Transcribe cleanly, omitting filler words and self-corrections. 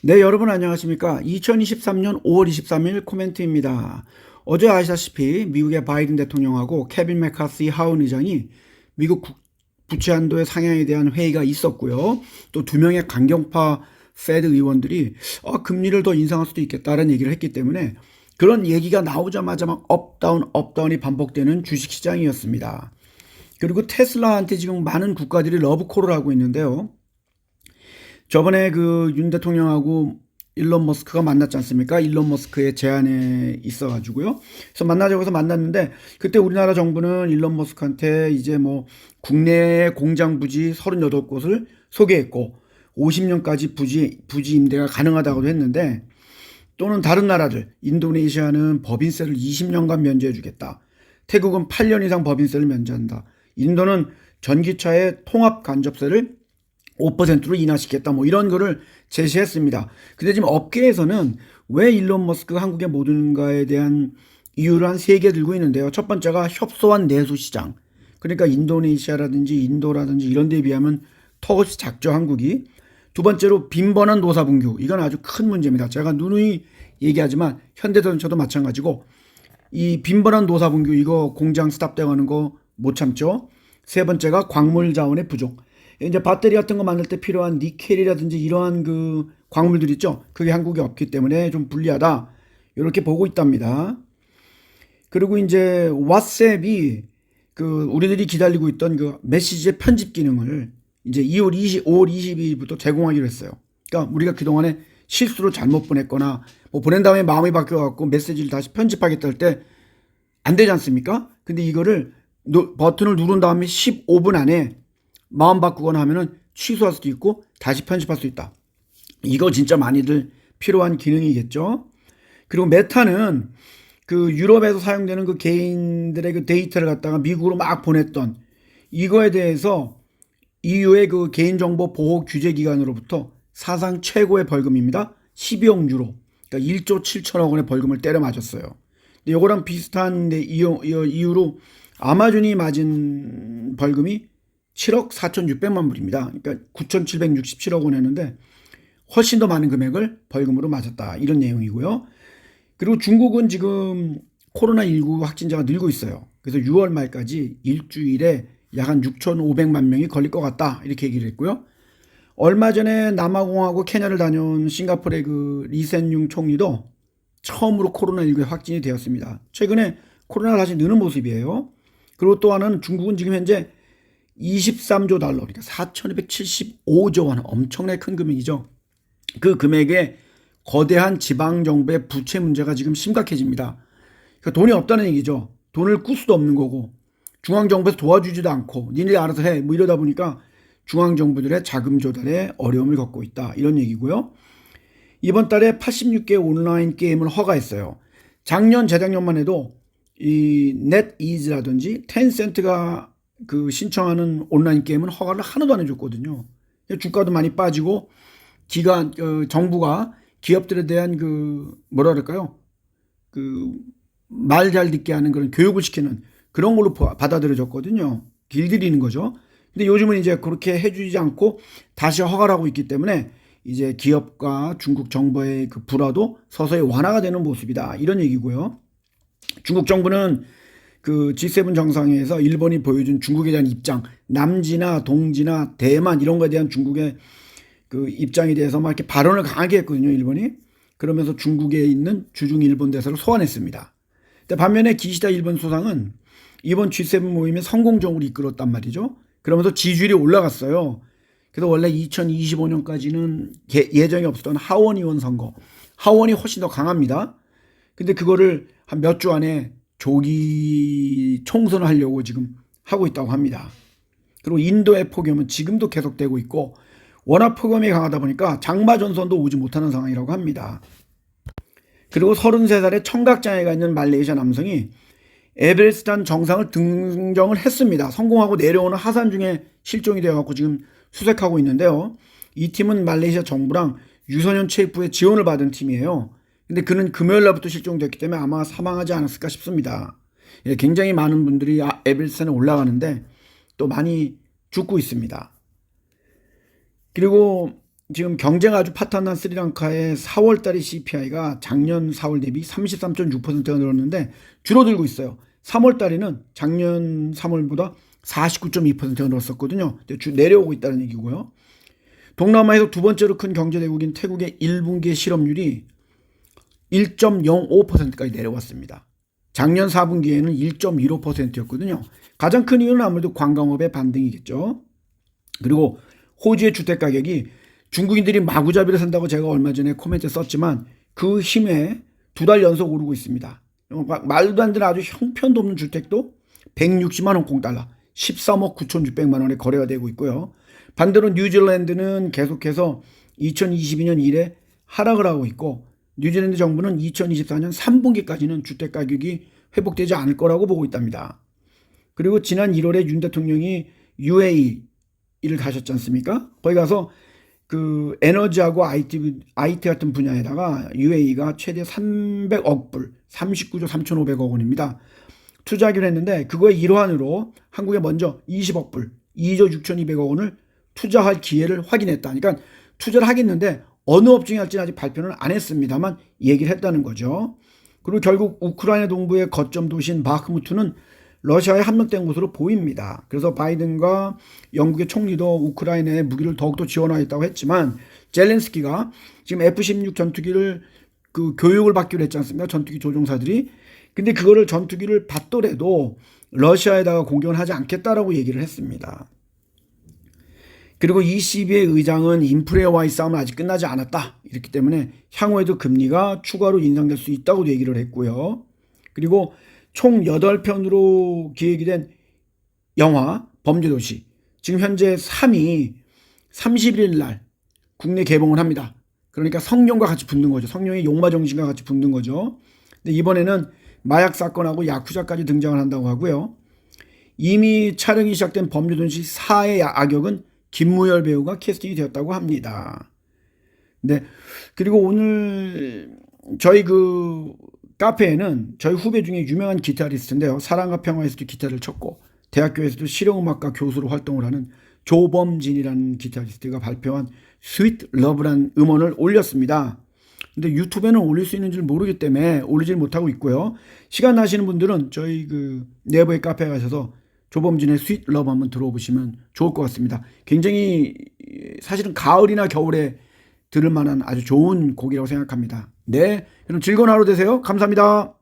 네, 여러분 안녕하십니까? 2023년 5월 23일 코멘트입니다. 어제 아시다시피 미국의 바이든 대통령하고 케빈 메카시 하원 의장이 미국 부채 한도의 상향에 대한 회의가 있었고요. 또 두 명의 강경파 페드 의원들이 금리를 더 인상할 수도 있겠다는 얘기를 했기 때문에 그런 얘기가 나오자마자 막 업다운이 반복되는 주식시장이었습니다. 그리고 테슬라한테 지금 많은 국가들이 러브콜을 하고 있는데요. 저번에 그 윤 대통령하고 일론 머스크가 만났지 않습니까? 일론 머스크의 제안에 있어가지고요. 그래서 만나자고 해서 만났는데 그때 우리나라 정부는 일론 머스크한테 이제 뭐 국내 공장 부지 38곳을 소개했고 50년까지 부지 임대가 가능하다고도 했는데 또는 다른 나라들 인도네시아는 법인세를 20년간 면제해주겠다. 태국은 8년 이상 법인세를 면제한다. 인도는 전기차의 통합 간접세를 5%로 인하시켰다. 뭐 이런 거를 제시했습니다. 근데 지금 업계에서는 왜 일론 머스크가 한국에 못 오는가에 대한 이유를 한 세 개 들고 있는데요. 첫 번째가 협소한 내수 시장. 그러니까 인도네시아라든지 인도라든지 이런 데에 비하면 턱없이 작죠, 한국이. 두 번째로 빈번한 노사 분규. 이건 아주 큰 문제입니다. 제가 누누이 얘기하지만 현대자동차도 마찬가지고 이 빈번한 노사 분규 이거 공장 스탑되어가는 거 못 참죠. 세 번째가 광물 자원의 부족. 이제 배터리 같은 거 만들 때 필요한 니켈이라든지 이러한 그 광물들 있죠. 그게 한국에 없기 때문에 좀 불리하다. 이렇게 보고 있답니다. 그리고 이제 왓츠앱이 그 우리들이 기다리고 있던 그 메시지의 편집 기능을 이제 5월 22일부터 제공하기로 했어요. 그러니까 우리가 그동안에 실수로 잘못 보냈거나 뭐 보낸 다음에 마음이 바뀌어갖고 메시지를 다시 편집하겠다 할 때 안 되지 않습니까? 근데 이거를 버튼을 누른 다음에 15분 안에 마음 바꾸거나 하면은 취소할 수도 있고 다시 편집할 수 있다. 이거 진짜 많이들 필요한 기능이겠죠. 그리고 메타는 그 유럽에서 사용되는 그 개인들의 그 데이터를 갖다가 미국으로 막 보냈던 이거에 대해서 EU의 그 개인정보 보호 규제 기관으로부터 사상 최고의 벌금입니다. 12억 유로. 그러니까 1조 7천억 원의 벌금을 때려 맞았어요. 근데 이거랑 비슷한 이유로 아마존이 맞은 벌금이 7억 4,600만 불입니다. 그러니까 9,767억 원 했는데 훨씬 더 많은 금액을 벌금으로 맞았다. 이런 내용이고요. 그리고 중국은 지금 코로나19 확진자가 늘고 있어요. 그래서 6월 말까지 일주일에 약 한 6,500만 명이 걸릴 것 같다. 이렇게 얘기를 했고요. 얼마 전에 남아공하고 케냐를 다녀온 싱가포르의 그 리센융 총리도 처음으로 코로나19에 확진이 되었습니다. 최근에 코로나가 다시 느는 모습이에요. 그리고 또 하나는 중국은 지금 현재 23조 달러, 그러니까 4,275조 원, 엄청나게 큰 금액이죠. 그 금액에 거대한 지방정부의 부채 문제가 지금 심각해집니다. 그러니까 돈이 없다는 얘기죠. 돈을 꿀 수도 없는 거고, 중앙정부에서 도와주지도 않고, 니네 알아서 해. 뭐 이러다 보니까 중앙정부들의 자금 조달에 어려움을 겪고 있다. 이런 얘기고요. 이번 달에 86개 온라인 게임을 허가했어요. 작년, 재작년만 해도 이 넷이즈라든지 텐센트가 그 신청하는 온라인 게임은 허가를 하나도 안 해줬거든요. 주가도 많이 빠지고 정부가 기업들에 대한 그 뭐라 그럴까요? 그 말 잘 듣게 하는 그런 교육을 시키는 그런 걸로 받아들여졌거든요. 길들이는 거죠. 근데 요즘은 이제 그렇게 해주지 않고 다시 허가를 하고 있기 때문에 이제 기업과 중국 정부의 그 불화도 서서히 완화가 되는 모습이다. 이런 얘기고요. 중국 정부는 그 G7 정상회에서 일본이 보여준 중국에 대한 입장, 남지나 동지나 대만 이런 거에 대한 중국의 그 입장에 대해서 막 이렇게 발언을 강하게 했거든요, 일본이. 그러면서 중국에 있는 주중 일본 대사를 소환했습니다. 근데 반면에 기시다 일본 수상은 이번 G7 모임에 성공적으로 이끌었단 말이죠. 그러면서 지지율이 올라갔어요. 그래서 원래 2025년까지는 예정이 없었던 하원 의원 선거, 하원이 훨씬 더 강합니다. 근데 그거를 한 몇 주 안에 조기 총선을 하려고 지금 하고 있다고 합니다. 그리고 인도의 폭염은 지금도 계속되고 있고 워낙 폭염이 강하다 보니까 장마 전선도 오지 못하는 상황이라고 합니다. 그리고 33살의 청각장애가 있는 말레이시아 남성이 에베레스트 정상을 등정을 했습니다. 성공하고 내려오는 하산 중에 실종이 되어갖고 지금 수색하고 있는데요. 이 팀은 말레이시아 정부랑 유소년 체육부의 지원을 받은 팀이에요. 근데 그는 금요일 날부터 실종됐기 때문에 아마 사망하지 않았을까 싶습니다. 예, 굉장히 많은 분들이 에베레스트에 올라가는데 또 많이 죽고 있습니다. 그리고 지금 경제가 아주 파탄난 스리랑카의 4월 달의 CPI가 작년 4월 대비 33.6%가 늘었는데 줄어들고 있어요. 3월 달에는 작년 3월보다 49.2%가 늘었었거든요. 내려오고 있다는 얘기고요. 동남아에서 두 번째로 큰 경제대국인 태국의 1분기 실업률이 1.05%까지 내려왔습니다. 작년 4분기에는 1.15%였거든요. 가장 큰 이유는 아무래도 관광업의 반등이겠죠. 그리고 호주의 주택가격이 중국인들이 마구잡이로 산다고 제가 얼마 전에 코멘트 썼지만 그 힘에 두 달 연속 오르고 있습니다. 말도 안 되는 아주 형편도 없는 주택도 160만 홍콩 달러, 13억 9,600만 원에 거래가 되고 있고요. 반대로 뉴질랜드는 계속해서 2022년 이래 하락을 하고 있고 뉴질랜드 정부는 2024년 3분기까지는 주택 가격이 회복되지 않을 거라고 보고 있답니다. 그리고 지난 1월에 윤 대통령이 UAE를 가셨지 않습니까? 거기 가서 그 에너지하고 IT 같은 분야에다가 UAE가 최대 300억 불, 39조 3,500억 원입니다. 투자하기로 했는데 그거의 일환으로 한국에 먼저 20억 불, 2조 6,200억 원을 투자할 기회를 확인했다. 그러니까 투자를 하겠는데 어느 업종이 할지는 아직 발표는 안 했습니다만 얘기를 했다는 거죠. 그리고 결국 우크라이나 동부의 거점 도시인 바흐무트는 러시아에 함락된 곳으로 보입니다. 그래서 바이든과 영국의 총리도 우크라이나에 무기를 더욱더 지원하겠다고 했지만 젤렌스키가 지금 F-16 전투기를 그 교육을 받기로 했지 않습니까? 전투기 조종사들이. 근데 그거를 전투기를 받더라도 러시아에다가 공격을 하지 않겠다라고 얘기를 했습니다. 그리고 ECB의 의장은 인플레와의 싸움은 아직 끝나지 않았다. 이렇기 때문에 향후에도 금리가 추가로 인상될 수 있다고 얘기를 했고요. 그리고 총 8편으로 기획이 된 영화 범죄도시 지금 현재 3위 31일 날 국내 개봉을 합니다. 그러니까 성룡과 같이 붙는 거죠. 성룡의 용마정신과 같이 붙는 거죠. 근데 이번에는 마약 사건하고 야쿠자까지 등장을 한다고 하고요. 이미 촬영이 시작된 범죄도시 4의 악역은 김무열 배우가 캐스팅이 되었다고 합니다. 네. 그리고 오늘 저희 그 카페에는 저희 후배 중에 유명한 기타리스트인데요. 사랑과 평화에서도 기타를 쳤고 대학교에서도 실용음악과 교수로 활동을 하는 조범진이라는 기타리스트가 발표한 스윗 러브라는 음원을 올렸습니다. 근데 유튜브에는 올릴 수 있는지 모르기 때문에 올리질 못하고 있고요. 시간 나시는 분들은 저희 그 네이버의 카페에 가셔서 조범진의 스윗 러브 한번 들어보시면 좋을 것 같습니다. 굉장히 사실은 가을이나 겨울에 들을 만한 아주 좋은 곡이라고 생각합니다. 네, 그럼 즐거운 하루 되세요. 감사합니다.